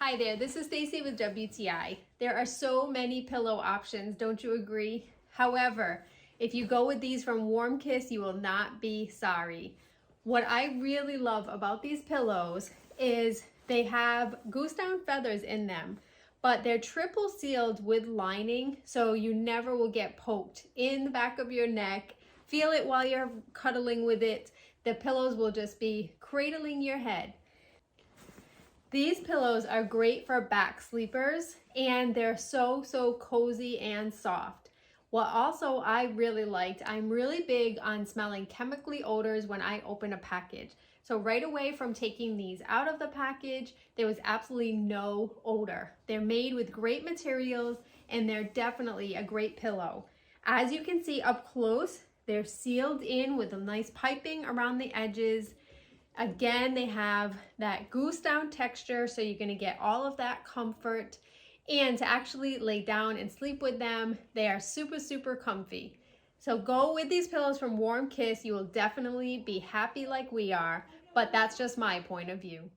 Hi there, this is Stacy with WTI. There are so many pillow options, don't you agree? However, if you go with these from WarmKiss, you will not be sorry. What I really love about these pillows is they have goose down feathers in them, but they're triple sealed with lining, so you never will get poked in the back of your neck. Feel it while you're cuddling with it. The pillows will just be cradling your head. These pillows are great for back sleepers and they're so cozy and soft. What also I really liked, I'm really big on smelling chemically odors when I open a package. So right away from taking these out of the package, there was absolutely no odor. They're made with great materials and they're definitely a great pillow. As you can see up close, they're sealed in with a nice piping around the edges. Again, they have that goose down texture, so you're going to get all of that comfort. And to actually lay down and sleep with them, they are super comfy. So go with these pillows from WarmKiss. You will definitely be happy like we are, but that's just my point of view.